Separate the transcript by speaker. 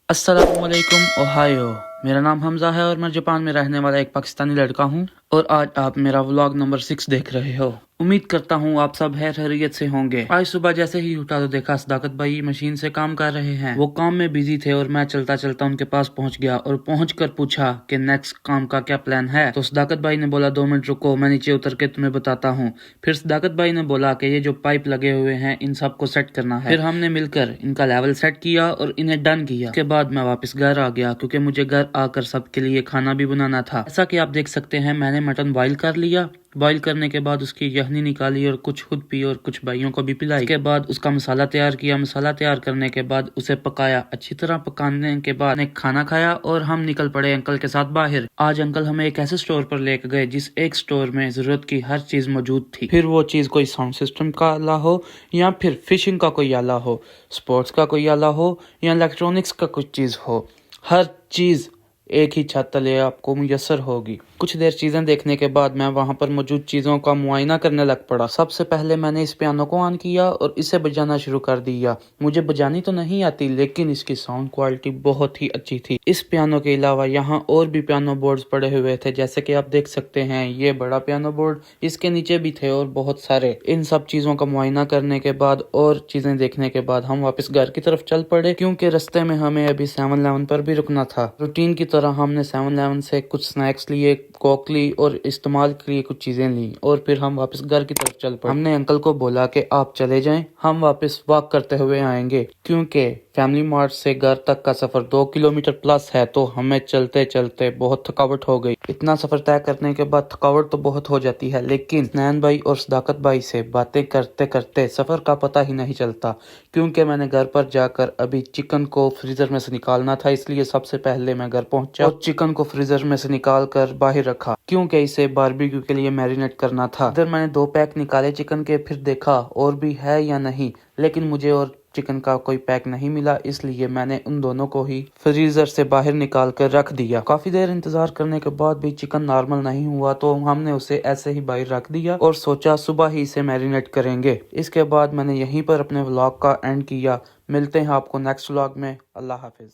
Speaker 1: अस्सलामुअलैकुम ओहायो। मेरा नाम हमज़ा है और मैं जापान में रहने वाला एक पाकिस्तानी लड़का हूँ और आज आप मेरा व्लॉग नंबर 6 देख रहे हो। उम्मीद करता हूँ आप सब खैरियत से होंगे। आज सुबह जैसे ही उठा तो देखा सदाकत भाई मशीन से काम कर रहे हैं। वो काम में बिजी थे और मैं चलता चलता उनके पास पहुँच गया और पहुँचकर पूछा कि नेक्स्ट काम का क्या प्लान है। तो सदाकत भाई ने बोला 2 मिनट रुको, मैं नीचे उतर के तुम्हें बताता हूँ। फिर सदाकत भाई ने बोला कि ये जो पाइप लगे हुए हैं इन सबको सेट करना है। फिर हमने मिलकर इनका लेवल सेट किया और इन्हें डन किया। उसके बाद मैं वापस घर आ गया क्योंकि मुझे घर आकर सबके लिए खाना भी बनाना था। ऐसा कि आप देख सकते हैं मैंने मटन बॉईल कर लिया। बॉईल करने के बाद उसकी यखनी निकाली और कुछ खुद पी और कुछ भाइयों को भी पिलाई। उसके बाद उसका मसाला तैयार किया। मसाला तैयार करने के बाद उसे पकाया। अच्छी तरह पकाने के बाद ने खाना खाया और हम निकल पड़े अंकल के साथ बाहर। आज अंकल हमें एक ऐसे स्टोर पर लेकर गए जिस एक स्टोर में जरूरत की हर चीज मौजूद थी। फिर वो चीज कोई साउंड सिस्टम का आला हो या फिर फिशिंग का कोई आला हो, स्पोर्ट्स का कोई आला हो या इलेक्ट्रॉनिक्स का कुछ चीज हो, हर चीज एक ही छत तले आपको मुयस्सर होगी। कुछ देर चीजें देखने के बाद मैं वहां पर मौजूद चीजों का मुआयना करने लग पड़ा। सबसे पहले मैंने इस पियानो को ऑन किया और इसे बजाना शुरू कर दिया। मुझे बजानी तो नहीं आती लेकिन इसकी साउंड क्वालिटी बहुत ही अच्छी थी। इस पियानो के अलावा यहाँ और भी पियानो बोर्ड्स पड़े हुए थे, जैसे कि आप देख सकते हैं ये बड़ा पियानो बोर्ड, इसके नीचे भी थे और बहुत सारे। इन सब चीजों का मुआयना करने के बाद और चीजें देखने के बाद हम वापस घर की तरफ चल पड़े क्योंकि रास्ते में हमें अभी 7-Eleven पर भी रुकना था। रूटीन की तरह हमने 7-Eleven से कुछ स्नैक्स लिए, कोक ली और इस्तेमाल के लिए कुछ चीजें ली और फिर हम वापस घर की तरफ चल पड़े। हमने अंकल को बोला कि आप चले जाएं, हम वापस वॉक करते हुए आएंगे क्योंकि फैमिली मार्ट से घर तक का सफर 2 किलोमीटर प्लस है। तो हमें चलते चलते बहुत थकावट हो गई। इतना सफर तय करने के बाद थकावट तो बहुत हो जाती है, लेकिन नैन भाई और सदाकत भाई से बातें करते करते सफर का पता ही नहीं चलता क्योंकि मैंने घर पर जाकर अभी चिकन को फ्रीजर में से निकालना था। इसलिए सबसे पहले मैं घर पहुंचा और चिकन को फ्रीजर में से निकाल कर बाहर रखा क्योंकि इसे बारबेक्यू के लिए मैरिनेट करना था। इधर मैंने 2 पैक निकाले चिकन के, फिर देखा और भी है या नहीं, लेकिन मुझे और चिकन का कोई पैक नहीं मिला। इसलिए मैंने उन दोनों को ही फ्रीजर से बाहर निकाल कर रख दिया। काफी देर इंतजार करने के बाद भी चिकन नॉर्मल नहीं हुआ तो हमने उसे ऐसे ही बाहर रख दिया और सोचा सुबह ही इसे मैरिनेट करेंगे। इसके बाद मैंने यहीं पर अपने व्लॉग का एंड किया। मिलते हैं आपको नेक्स्ट व्लॉग में। अल्लाह हाफिज।